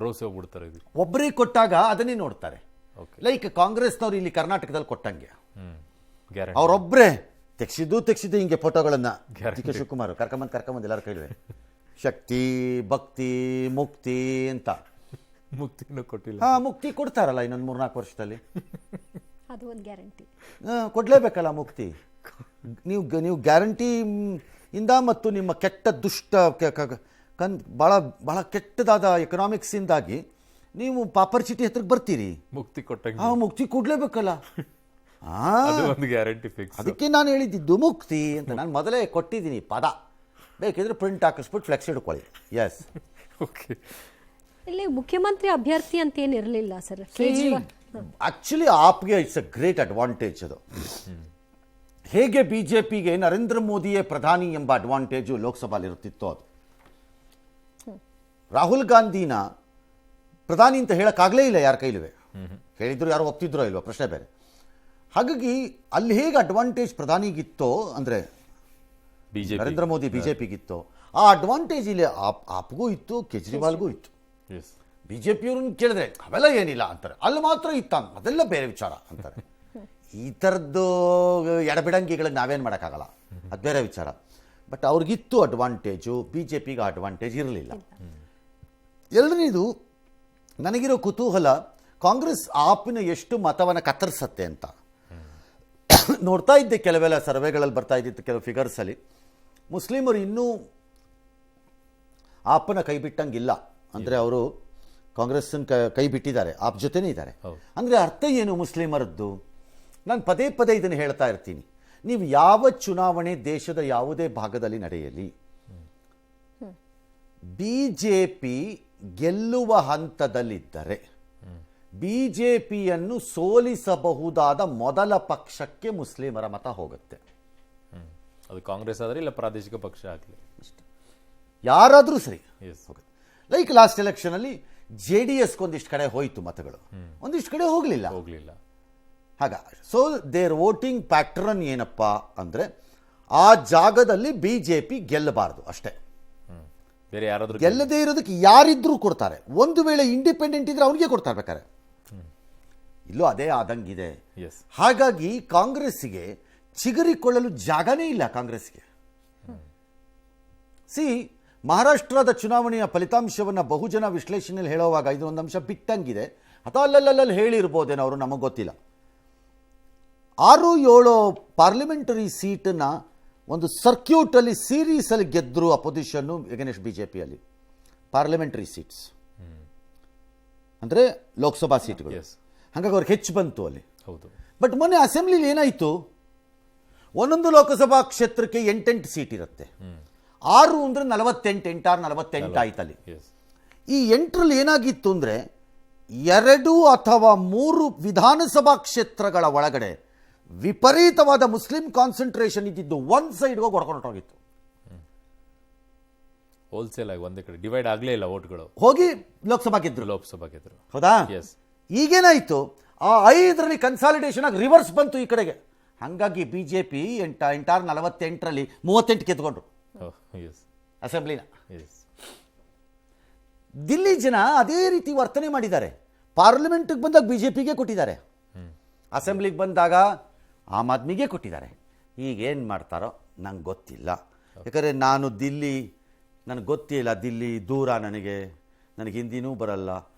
ರೋಸಿ ಹೋಗ್ಬಿಡ್ತಾರೆ. ಒಬ್ಬರೇ ಕೊಟ್ಟಾಗ ಅದನ್ನೇ ನೋಡ್ತಾರೆ. ಲೈಕ್ ಕಾಂಗ್ರೆಸ್ನವ್ರು ಇಲ್ಲಿ ಕರ್ನಾಟಕದಲ್ಲಿ ಕೊಟ್ಟಂಗೆ ಅವರೊಬ್ಬರೇ ತೆಗ್ಸಿದ್ದು ಹಿಂಗೆ ಫೋಟೋಗಳನ್ನ ಡಿ ಕೆ ಶಿವಕುಮಾರ್ ಕರ್ಕೊಂಬಂದು ಎಲ್ಲರ ಕೈಲೇ ಶಕ್ತಿ, ಭಕ್ತಿ, ಮುಕ್ತಿ ಅಂತ. ಮುಕ್ತಿನೂ ಕೊಟ್ಟಿಲ್ಲ. ಮುಕ್ತಿ ಕೊಡ್ತಾರಲ್ಲ ಇನ್ನೊಂದು 3-4 ವರ್ಷದಲ್ಲಿ. ಅದು ಒಂದು ಗ್ಯಾರಂಟಿ ಕೊಡ್ಲೇಬೇಕಲ್ಲ ಮುಕ್ತಿ. ನೀವು ಗ್ಯಾರಂಟಿ ಇಂದ ಮತ್ತು ನಿಮ್ಮ ಕೆಟ್ಟ ದುಷ್ಟ ಭಾಳ ಭಾಳ ಕೆಟ್ಟದಾದ ಎಕನಾಮಿಕ್ಸ್ ಇಂದಾಗಿ ನೀವು ಪಾಪರ್ಚಿಟಿ ಹತ್ರಕ್ಕೆ ಬರ್ತೀರಿ. ಮುಕ್ತಿ ಕೊಟ್ಟ ಮುಕ್ತಿ ಕೊಡ್ಲೇಬೇಕಲ್ಲ. Guarantee fix. ಅದಕ್ಕೆ ನಾನು ಹೇಳಿದ್ದು ಮುಕ್ತಿ ಅಂತ. ನಾನು ಮೊದಲೇ ಕೊಟ್ಟಿದ್ದೀನಿ ಪದ. ಬೇಕಿದ್ರೆ ಪ್ರಿಂಟ್ ಹಾಕಿಸ್ಬಿಟ್ಟು ಫ್ಲೆಕ್ಸ್ ಇಟ್ಕೊಳ್ಳಿ. ಎಸ್. ಓಕೆ. ಇಲ್ಲಿ ಮುಖ್ಯಮಂತ್ರಿ ಅಭ್ಯರ್ಥಿ ಅಂತ ಏನಿರಲಿಲ್ಲ ಸರ್. ಆಕ್ಚುಲಿ ಆಪ್ಗೆ ಇಟ್ಸ್ ಅ ಗ್ರೇಟ್ ಅಡ್ವಾಂಟೇಜ್ ಅದು. ಹೇಗೆ ಬಿಜೆಪಿಗೆ ನರೇಂದ್ರ ಮೋದಿಯೇ ಪ್ರಧಾನಿ ಎಂಬ ಅಡ್ವಾಂಟೇಜು ಲೋಕಸಭೆಯಲ್ಲಿ ಇರುತ್ತಿತ್ತು, ಅದು ರಾಹುಲ್ ಗಾಂಧಿನ ಪ್ರಧಾನಿ ಅಂತ ಹೇಳಕ್ಕಾಗಲೇ ಇಲ್ಲ ಯಾರ ಕೈಲುವೆ. ಹೇಳಿದ್ರು ಯಾರು ಒಪ್ತಿದ್ರೋ ಇಲ್ವೋ ಪ್ರಶ್ನೆ ಬೇರೆ. ಹಾಗಾಗಿ ಅಲ್ಲಿ ಹೇಗೆ ಅಡ್ವಾಂಟೇಜ್ ಪ್ರಧಾನಿಗಿತ್ತೋ ಅಂದರೆ ನರೇಂದ್ರ ಮೋದಿ ಬಿಜೆಪಿಗಿತ್ತು, ಆ ಅಡ್ವಾಂಟೇಜ್ ಇಲ್ಲಿ ಆಪ್ಗೂ ಇತ್ತು, ಕೇಜ್ರಿವಾಲ್ಗೂ ಇತ್ತು. ಬಿಜೆಪಿಯವ್ರನ್ನ ಕೇಳಿದ್ರೆ ಅವೆಲ್ಲ ಏನಿಲ್ಲ ಅಂತಾರೆ, ಅಲ್ಲಿ ಮಾತ್ರ ಇತ್ತ ಅದೆಲ್ಲ ಬೇರೆ ವಿಚಾರ ಅಂತಾರೆ. ಈ ಥರದ್ದು ಎಡಬಿಡಂಗಿಗಳಿಗೆ ನಾವೇನು ಮಾಡೋಕ್ಕಾಗಲ್ಲ, ಅದು ಬೇರೆ ವಿಚಾರ. ಬಟ್ ಅವ್ರಿಗಿತ್ತು ಅಡ್ವಾಂಟೇಜು, ಬಿಜೆಪಿಗೆ ಅಡ್ವಾಂಟೇಜ್ ಇರಲಿಲ್ಲ. ಎರಡನೇದು ನನಗಿರೋ ಕುತೂಹಲ, ಕಾಂಗ್ರೆಸ್ ಆಪಿನ ಎಷ್ಟು ಮತವನ್ನು ಕತ್ತರಿಸತ್ತೆ ಅಂತ ನೋಡ್ತಾ ಇದ್ದೆ. ಕೆಲವೆಲ್ಲ ಸರ್ವೆಗಳಲ್ಲಿ ಬರ್ತಾ ಇದ್ದಿತ್ತು ಕೆಲವು ಫಿಗರ್ಸಲ್ಲಿ ಮುಸ್ಲಿಮರು ಇನ್ನೂ ಆಪನ ಕೈ ಬಿಟ್ಟಂಗಿಲ್ಲ. ಅಂದರೆ ಅವರು ಕಾಂಗ್ರೆಸ್ಸನ್ನು ಕೈ ಬಿಟ್ಟಿದ್ದಾರೆ, ಆಪ್ ಜೊತೆನೇ ಇದ್ದಾರೆ. ಅಂದರೆ ಅರ್ಥ ಏನು ಮುಸ್ಲಿಮರದ್ದು? ನಾನು ಪದೇ ಪದೇ ಇದನ್ನು ಹೇಳ್ತಾ ಇರ್ತೀನಿ. ನೀವು ಯಾವ ಚುನಾವಣೆ ದೇಶದ ಯಾವುದೇ ಭಾಗದಲ್ಲಿ ನಡೆಯಲಿ, ಬಿಜೆಪಿ ಗೆಲ್ಲುವ ಹಂತದಲ್ಲಿದ್ದರೆ ಬಿಜೆಪಿಯನ್ನು ಸೋಲಿಸಬಹುದಾದ ಮೊದಲ ಪಕ್ಷಕ್ಕೆ ಮುಸ್ಲಿಮರ ಮತ ಹೋಗುತ್ತೆ. ಅದು ಕಾಂಗ್ರೆಸ್ ಆದರೆ ಇಲ್ಲ ಪ್ರಾದೇಶಿಕ ಪಕ್ಷ ಆಗಲಿ, ಯಾರಾದರೂ ಸರಿ ಹೋಗುತ್ತೆ. ಲೈಕ್ ಲಾಸ್ಟ್ ಎಲೆಕ್ಷನಲ್ಲಿ JDSಗೆ ಒಂದಿಷ್ಟು ಕಡೆ ಹೋಯಿತು ಮತಗಳು, ಒಂದಿಷ್ಟು ಕಡೆ ಹೋಗಲಿಲ್ಲ. ಹಾಗ ಸೊ ದೇರ್ ವೋಟಿಂಗ್ ಪ್ಯಾಟ್ರನ್ ಏನಪ್ಪ ಅಂದರೆ ಆ ಜಾಗದಲ್ಲಿ ಬಿಜೆಪಿ ಗೆಲ್ಲಬಾರದು ಅಷ್ಟೇ. ಬೇರೆ ಯಾರಾದ್ರೂ ಗೆಲ್ಲದೇ ಇರೋದಕ್ಕೆ ಯಾರಿದ್ರೂ ಕೊಡ್ತಾರೆ. ಒಂದು ವೇಳೆ ಇಂಡಿಪೆಂಡೆಂಟ್ ಇದ್ರೆ ಅವನಿಗೆ ಕೊಡ್ತಾರೆ ಬೇಕಾರೆ. ಇಲ್ಲೂ ಅದೇ ಆದಂಗಿದೆ. ಹಾಗಾಗಿ ಕಾಂಗ್ರೆಸ್ಸಿಗೆ ಚಿಗುರಿಕೊಳ್ಳಲು ಜಾಗನೇ ಇಲ್ಲ. ಕಾಂಗ್ರೆಸ್ಗೆ ಮಹಾರಾಷ್ಟ್ರದ ಚುನಾವಣೆಯ ಫಲಿತಾಂಶವನ್ನು ಬಹುಜನ ವಿಶ್ಲೇಷಣೆಯಲ್ಲಿ ಹೇಳುವಾಗ ಇದು ಒಂದು ಅಂಶ ಬಿಟ್ಟಂಗಿದೆ, ಅಥವಾ ಅಲ್ಲಲ್ಲಿ ಹೇಳಿರ್ಬೋದೇನೋ ಅವರು, ನಮಗೆ ಗೊತ್ತಿಲ್ಲ. 6-7 ಪಾರ್ಲಿಮೆಂಟರಿ ಸೀಟನ್ನ ಒಂದು ಸರ್ಕ್ಯೂಟಲ್ಲಿ ಸೀರೀಸಲ್ಲಿ ಗೆದ್ದರು ಅಪೋಸಿಷನ್ನು ಎಗನೆಸ್ಟ್ BJPಯಲ್ಲಿ. ಪಾರ್ಲಿಮೆಂಟರಿ ಸೀಟ್ಸ್ ಅಂದರೆ ಲೋಕಸಭಾ ಸೀಟ್ಗಳು, ಹಾಗಾಗಿ ಅವ್ರಿಗೆ ಹೆಚ್ಚು ಬಂತು ಅಲ್ಲಿ. ಹೌದು. ಬಟ್ ಮೊನ್ನೆ ಅಸೆಂಬ್ಲಿಲಿ ಏನಾಯಿತು, ಒಂದೊಂದು ಲೋಕಸಭಾ ಕ್ಷೇತ್ರಕ್ಕೆ 8 ಸೀಟ್ ಇರುತ್ತೆ. 6 ಅಂದರೆ 48, 48 ಆಯ್ತಲ್ಲಿ. ಈ 8ರಲ್ಲಿ ಏನಾಗಿತ್ತು ಅಂದರೆ 2 ಅಥವಾ 3 ವಿಧಾನಸಭಾ ಕ್ಷೇತ್ರಗಳ ಒಳಗಡೆ ವಿಪರೀತವಾದ ಮುಸ್ಲಿಂ ಕಾನ್ಸಂಟ್ರೇಷನ್ ಇದ್ದಿದ್ದು ಒಂದು ಸೈಡ್ಗೆ ಹೋಗಿ ಹೊಡ್ಕೊಂಡೋಗಿತ್ತು. ಹೋಲ್ಸೇಲ್ ಆಗಿ ಒಂದೇ ಕಡೆ ಡಿವೈಡ್ ಆಗಲೇ ಇಲ್ಲ, ಓಟ್ಗಳು ಹೋಗಿ ಲೋಕಸಭಾ ಗೆದ್ರು. ಹೌದಾ? ಈಗೇನಾಯಿತು, ಆ 5ರಲ್ಲಿ ಕನ್ಸಾಲಿಡೇಷನ್ ಆಗಿ ರಿವರ್ಸ್ ಬಂತು ಈ ಕಡೆಗೆ. ಹಾಗಾಗಿ BJP 48ರಲ್ಲಿ 38 ಗೆದ್ಕೊಂಡ್ರು ಅಸೆಂಬ್ಲಿನ. ದಿಲ್ಲಿ ಜನ ಅದೇ ರೀತಿ ವರ್ತನೆ ಮಾಡಿದ್ದಾರೆ. ಪಾರ್ಲಿಮೆಂಟ್ಗೆ ಬಂದಾಗ BJPಗೆ ಕೊಟ್ಟಿದ್ದಾರೆ, ಅಸೆಂಬ್ಲಿಗೆ ಬಂದಾಗ ಆಮ್ ಆದ್ಮಿಗೆ ಕೊಟ್ಟಿದ್ದಾರೆ. ಈಗೇನು ಮಾಡ್ತಾರೋ ನಂಗೆ ಗೊತ್ತಿಲ್ಲ, ಯಾಕಂದರೆ ನಾನು ದಿಲ್ಲಿ ನನಗೆ ಗೊತ್ತಿಲ್ಲ, ದಿಲ್ಲಿ ದೂರ, ನನಗೆ ಹಿಂದಿನೂ ಬರಲ್ಲ.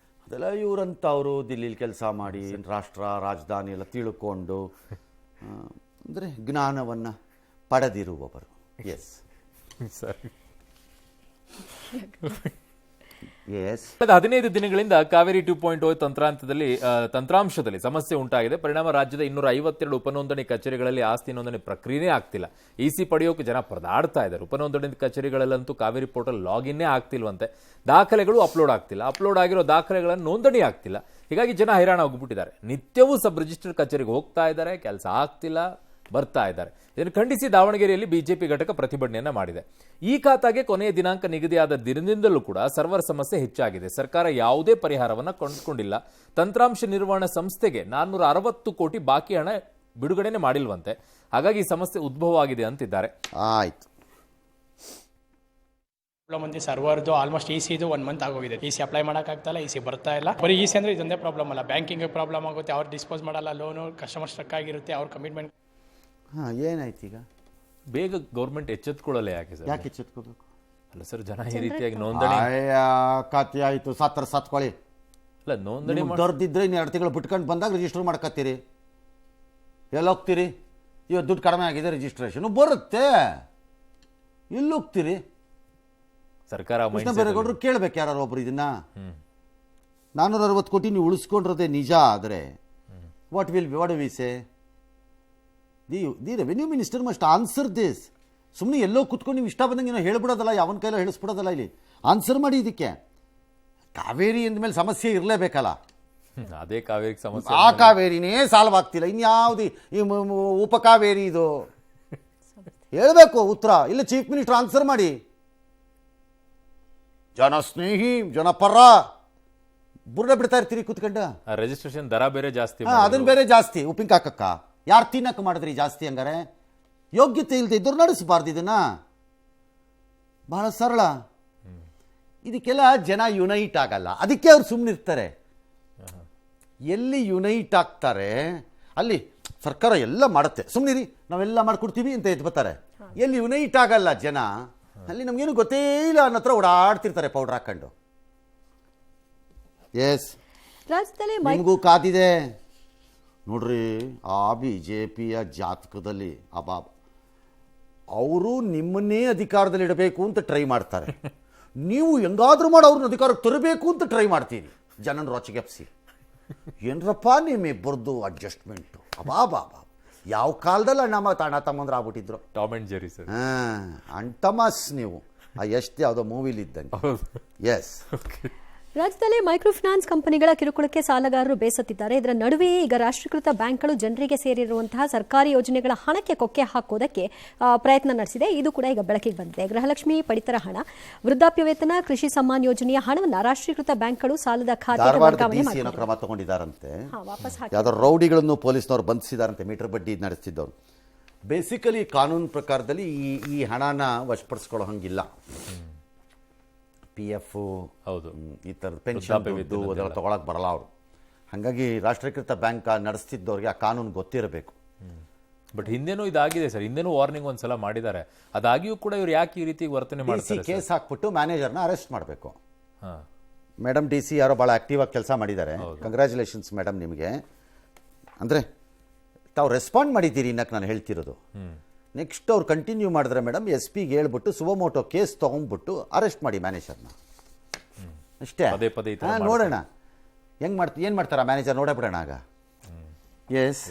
ಅದೆಲ್ಲ ಇವರಂಥವರು ದಿಲ್ಲಿಲಿ ಕೆಲಸ ಮಾಡಿ ರಾಷ್ಟ್ರ ರಾಜಧಾನಿ ಎಲ್ಲ ತಿಳ್ಕೊಂಡು ಅಂದರೆ ಜ್ಞಾನವನ್ನು ಪಡೆದಿರುವವರು. ಎಸ್ ಸರಿ. ಕಳೆದ 15 ದಿನಗಳಿಂದ ಕಾವೇರಿ 2.0 ತಂತ್ರಾಂಶದಲ್ಲಿ ಸಮಸ್ಯೆ ಉಂಟಾಗಿದೆ. ಪರಿಣಾಮ ರಾಜ್ಯದ 252 ಉಪನೋಂದಣಿ ಕಚೇರಿಗಳಲ್ಲಿ ಆಸ್ತಿ ನೋಂದಣಿ ಪ್ರಕ್ರಿಯೆನೇ ಆಗ್ತಿಲ್ಲ. ಇಸಿ ಪಡೆಯೋಕೆ ಜನ ಪರದಾಡ್ತಾ ಇದ್ದಾರೆ. ಉಪನೋಂದಣಿ ಕಚೇರಿಗಳಲ್ಲಂತೂ ಕಾವೇರಿ ಪೋರ್ಟಲ್ ಲಾಗಿನ್ನೇ ಆಗ್ತಿಲ್ವಂತೆ. ದಾಖಲೆಗಳು ಅಪ್ಲೋಡ್ ಆಗ್ತಿಲ್ಲ. ಅಪ್ಲೋಡ್ ಆಗಿರೋ ದಾಖಲೆಗಳನ್ನು ನೋಂದಣಿ ಆಗ್ತಿಲ್ಲ. ಹೀಗಾಗಿ ಜನ ಹೈರಾಣ ಹೋಗ್ಬಿಟ್ಟಿದ್ದಾರೆ. ನಿತ್ಯವೂ ಸಬ್ ರಿಜಿಸ್ಟರ್ ಕಚೇರಿಗೆ ಹೋಗ್ತಾ ಇದ್ದಾರೆ, ಕೆಲಸ ಆಗ್ತಿಲ್ಲ, ಬರ್ತಾ ಇದ್ದಾರೆ. ಇದನ್ನು ಖಂಡಿಸಿ ದಾವಣಗೆರೆಯಲ್ಲಿ ಬಿಜೆಪಿ ಘಟಕ ಪ್ರತಿಭಟನೆಯನ್ನ ಮಾಡಿದೆ. ಈ ಖಾತಾಗೆ ಕೊನೆಯ ದಿನಾಂಕ ನಿಗದಿಯಾದ ದಿನದಿಂದಲೂ ಕೂಡ ಸರ್ವರ್ ಸಮಸ್ಯೆ ಹೆಚ್ಚಾಗಿದೆ. ಸರ್ಕಾರ ಯಾವುದೇ ಪರಿಹಾರವನ್ನ ಕಂಡುಕೊಂಡಿಲ್ಲ. ತಂತ್ರಾಂಶ ನಿರ್ವಹಣಾ ಸಂಸ್ಥೆಗೆ 460 ಕೋಟಿ ಬಾಕಿ ಹಣ ಬಿಡುಗಡೆನೆ ಮಾಡಿಲ್ವಂತೆ. ಹಾಗಾಗಿ ಈ ಸಮಸ್ಯೆ ಉದ್ಭವವಾಗಿದೆ ಅಂತಿದ್ದಾರೆ. ಆಯ್ತು. ಮಂದಿ ಸರ್ವರ್ದು ಆಲ್ಮೋಸ್ಟ್ ಇಸಿದು 1 ಮಂತ್ ಆಗೋಗಿದೆ. ಇಸಿ ಅಪ್ಲೈ ಮಾಡೋಕ್ಕಾಗ್ತಲ್ಲ, ಇಸಿ ಬರ್ತಾ ಇಲ್ಲ. ಬರೀ ಇಸಿ ಅಂದ್ರೆ ಇದೊಂದೇ ಪ್ರಾಬ್ಲಮ್ ಅಲ್ಲ, ಬ್ಯಾಂಕಿಂಗ್ ಪ್ರಾಬ್ಲಮ್ ಆಗುತ್ತೆ, ಅವ್ರು ಡಿಸ್ಪೋಸ್ ಮಾಡಲ್ಲ ಲೋನು, ಕಸ್ಟಮರ್ ಸ್ಟ್ರಕ್ ಆಗಿರುತ್ತೆ, ಅವ್ರ ಕಮಿಟ್ಮೆಂಟ್. ಏನಾಯ್ತು ಈಗ? ಬೇಗ ಗೌರ್ಮೆಂಟ್ ಎಚ್ಚೆತ್ಕೊಳ್ಳಲ್ಲ. ಯಾಕೆ ಸರ್? ಯಾಕೆ ಎಚ್ಚೆತ್ಕೋಬೇಕು? ಅಲ್ಲ ಸರ್, ಜನ ಈ ರೀತಿಯಾಗಿ ನೋಂದಣಿ ಖಾತೆ ಆಯಿತು, ಸತ್ಕೊಳ್ಳಿ. ಅಲ್ಲ, ನೋಂದಣಿ ದೊಡ್ದಿದ್ರೆ ಇನ್ನು 2 ತಿಂಗಳು ಬಿಟ್ಕೊಂಡು ಬಂದಾಗ ರಿಜಿಸ್ಟರ್ ಮಾಡ್ಕೊತೀರಿ. ಎಲ್ಲೋಗ್ತೀರಿ? ಇವತ್ತು ದುಡ್ಡು ಕಡಿಮೆ ಆಗಿದೆ, ರಿಜಿಸ್ಟ್ರೇಷನ್ ಬರುತ್ತೆ, ಎಲ್ಲೋಗ್ತೀರಿ? ಸರ್ಕಾರ ಬೇರೆಗೌಡರು ಕೇಳಬೇಕು ಯಾರು ಒಬ್ರು ಇದನ್ನ. 460 ಕೋಟಿ ನೀವು ಉಳಿಸ್ಕೊಂಡಿರೋದೇ ನಿಜ ಆದರೆ what do we say? The revenue minister must answer this. ಸುಮ್ಮನೆ ಎಲ್ಲೋ ಕುತ್ಕೊಂಡು ನೀವು ಇಷ್ಟ ಬಂದಂಗೆ ಏನೋ ಹೇಳ್ಬಿಡೋದಲ್ಲ, ಯಾವನ ಕೈಲೋ ಹೇಳಿಸ್ಬಿಡೋದಲ್ಲ. ಇಲ್ಲಿ ಆನ್ಸರ್ ಮಾಡಿ ಇದಕ್ಕೆ. ಕಾವೇರಿ ಅಂದಮೇಲೆ ಸಮಸ್ಯೆ ಇರಲೇಬೇಕಲ್ಲ. ಅದೇ ಕಾವೇರಿ ಸಮಸ್ಯೆ. ಆ ಕಾವೇರಿನೇ ಸಾಲ್ವ್ ಆಗ್ತಿಲ್ಲ, ಇನ್ಯಾವುದು ಈ ಉಪಕಾವೇರಿ ಇದು ಹೇಳಬೇಕು ಉತ್ತರ. ಇಲ್ಲ ಚೀಫ್ ಮಿನಿಸ್ಟರ್ ಆನ್ಸರ್ ಮಾಡಿ. ಜನಸ್ನೇಹಿ ಜನಪರ ಬುರ್ಡ ಬಿಡ್ತಾ ಇರ್ತೀರಿ ಕುತ್ಕೊಂಡು. ರಿಜಿಸ್ಟ್ರೇಷನ್ ದರ ಬೇರೆ ಜಾಸ್ತಿ, ಅದನ್ನ ಬೇರೆ ಜಾಸ್ತಿ. ಉಪ್ಪಿನಕಾಕಕ್ಕ ಯಾರು ತಿನ್ನಕ್ಕೆ ಮಾಡಿದ್ರಿ ಜಾಸ್ತಿ? ಹಂಗಾರೆ ಯೋಗ್ಯತೆ ಇಲ್ಲದೆ ಇದ್ದವ್ರು ನಡೆಸಬಾರ್ದು ಇದನ್ನ. ಬಹಳ ಸರಳ. ಇದಕ್ಕೆಲ್ಲ ಜನ ಯುನೈಟ್ ಆಗಲ್ಲ, ಅದಕ್ಕೆ ಅವ್ರು ಸುಮ್ಮನಿರ್ತಾರೆ. ಎಲ್ಲಿ ಯುನೈಟ್ ಆಗ್ತಾರೆ ಅಲ್ಲಿ ಸರ್ಕಾರ ಎಲ್ಲ ಮಾಡುತ್ತೆ, ಸುಮ್ಮನಿರಿ ನಾವೆಲ್ಲ ಮಾಡ್ಕೊಡ್ತೀವಿ ಅಂತ ಎದ್ದು ಬರ್ತಾರೆ. ಎಲ್ಲಿ ಯುನೈಟ್ ಆಗಲ್ಲ ಜನ, ಅಲ್ಲಿ ನಮಗೇನು ಗೊತ್ತೇ ಇಲ್ಲ ಅನ್ನೋ ಹತ್ರ ಓಡಾಡ್ತಿರ್ತಾರೆ ಪೌಡರ್ ಹಾಕೊಂಡು. ಎಸ್, ನಿಮಗೂ ಕಾದಿದೆ ನೋಡ್ರಿ. ಆ BJPಯ ಜಾತಕದಲ್ಲಿ ಅಬಾಬ್ ಅವರು ನಿಮ್ಮನ್ನೇ ಅಧಿಕಾರದಲ್ಲಿ ಇಡಬೇಕು ಅಂತ ಟ್ರೈ ಮಾಡ್ತಾರೆ. ನೀವು ಹೆಂಗಾದ್ರೂ ಮಾಡಿ ಅವ್ರನ್ನ ಅಧಿಕಾರಕ್ಕೆ ತರಬೇಕು ಅಂತ ಟ್ರೈ ಮಾಡ್ತೀರಿ. ಜನನ ರೊಚ್ಚಿಗೆಪ್ಸಿ ಏನರಪ್ಪ ನಿಮ್ಮಿಬ್ಬರದು ಅಡ್ಜಸ್ಟ್ಮೆಂಟು ಅಬಾಬಾ. ಯಾವ ಕಾಲದಲ್ಲಿ ಅಣ್ಣ ತಮ್ಮಂದ್ರೆ ಆಗ್ಬಿಟ್ಟಿದ್ರು. Tom and Jerry sir. ಅಂಟಮಸ್ ನೀವು ಎಷ್ಟು ಯಾವುದೋ ಮೂವಿಲಿ ಇದ್ದಂಗೆ. ಎಸ್. ರಾಜ್ಯದಲ್ಲಿ ಮೈಕ್ರೋ ಫೈನಾನ್ಸ್ ಕಂಪನಿಗಳ ಕಿರುಕುಳಕ್ಕೆ ಸಾಲಗಾರರು ಬೇಸತ್ತಿದ್ದಾರೆ. ಇದರ ನಡುವೆಯೇ ಈಗ ರಾಷ್ಟ್ರೀಕೃತ ಬ್ಯಾಂಕ್ಗಳು ಜನರಿಗೆ ಸೇರಿರುವಂತಹ ಸರ್ಕಾರಿ ಯೋಜನೆಗಳ ಹಣಕ್ಕೆ ಕೊಕ್ಕೆ ಹಾಕೋದಕ್ಕೆ ಪ್ರಯತ್ನ ನಡೆಸಿದೆ. ಇದು ಕೂಡ ಈಗ ಬೆಳಕಿಗೆ ಬಂದಿದೆ. ಗೃಹಲಕ್ಷ್ಮಿ ಪಡಿತರ ಹಣ, ವೃದ್ಧಾಪ್ಯ ವೇತನ, ಕೃಷಿ ಸಮ್ಮಾನ್ ಯೋಜನೆಯ ಹಣವನ್ನು ರಾಷ್ಟ್ರೀಕೃತ ಬ್ಯಾಂಕ್ಗಳು ಸಾಲದ ಖಾತೆಗೆ ವರ್ಗಾವಣೆ ಮಾಡಿದ್ದಾರೆ. ಕ್ರಮ ತಗೊಂಡಿದ್ದಾರಂತೆ. ಯಾವ್ದಾದ್ರು ರೌಡಿಗಳನ್ನು ಪೊಲೀಸ್ನವ್ರು ಬಂಧಿಸಿದಾರಂತೆ, ಮೀಟರ್ ಬಡ್ಡಿ ನಡೆಸ್ತಿದ್ದವ್ರು. ಬೇಸಿಕಲಿ ಕಾನೂನು ಪ್ರಕಾರದಲ್ಲಿ ಈ ಹಣನ ವಶಪಡಿಸ್ಕೊಳ್ಳೋ ಹಂಗಿಲ್ಲ. PF ಹೌದು, ಈ ಥರದ ಪೆನ್ಷನ್ ಅದೆಲ್ಲ ತೊಗೊಳಕ್ಕೆ ಬರಲ್ಲ ಅವರು. ಹಾಗಾಗಿ ರಾಷ್ಟ್ರೀಕೃತ ಬ್ಯಾಂಕ್ ನಡೆಸ್ತಿದ್ದವ್ರಿಗೆ ಆ ಕಾನೂನು ಗೊತ್ತಿರಬೇಕು. ಬಟ್ ಹಿಂದೆನೂ ಇದಾಗಿದೆ ಸರ್, ಹಿಂದೆನೂ ವಾರ್ನಿಂಗ್ ಒಂದ್ಸಲ ಮಾಡಿದ್ದಾರೆ. ಅದಾಗಿಯೂ ಕೂಡ ಇವ್ರು ಯಾಕೆ ಈ ರೀತಿ ವರ್ತನೆ ಡಿ ಸಿ ಮಾಡ್ತಾರೆ? ಕೇಸ್ ಹಾಕ್ಬಿಟ್ಟು ಮ್ಯಾನೇಜರ್ನ ಅರೆಸ್ಟ್ ಮಾಡಬೇಕು. ಹಾ, ಮೇಡಮ್ ಡಿ ಸಿ ಯಾರೋ ಭಾಳ ಆ್ಯಕ್ಟಿವ್ ಆಗಿ ಕೆಲಸ ಮಾಡಿದ್ದಾರೆ, ಕಂಗ್ರ್ಯಾಚುಲೇಷನ್ಸ್ ಮೇಡಮ್ ನಿಮಗೆ. ಅಂದರೆ ತಾವು ರೆಸ್ಪಾಂಡ್ ಮಾಡಿದ್ದೀರಿ ಇನ್ನಕ್ಕೆ ನಾನು ಹೇಳ್ತಿರೋದು. ನೆಕ್ಸ್ಟ್ ಅವ್ರು ಕಂಟಿನ್ಯೂ ಮಾಡಿದ್ರೆ ಮೇಡಮ್ ಎಸ್ ಪಿಗೆ ಹೇಳ್ಬಿಟ್ಟು ಸುವಮೋಟೋ ಕೇಸ್ ತೊಗೊಂಡ್ಬಿಟ್ಟು ಅರೆಸ್ಟ್ ಮಾಡಿ ಮ್ಯಾನೇಜರ್ನ. ಅಷ್ಟೇ. ಪದೇ ಪದೇ ಈ ಥರ ನೋಡೋಣ ಏನು ಮಾಡ್ತಾರ ಮ್ಯಾನೇಜರ್, ನೋಡೇ ಬಿಡೋಣ ಆಗ. ಎಸ್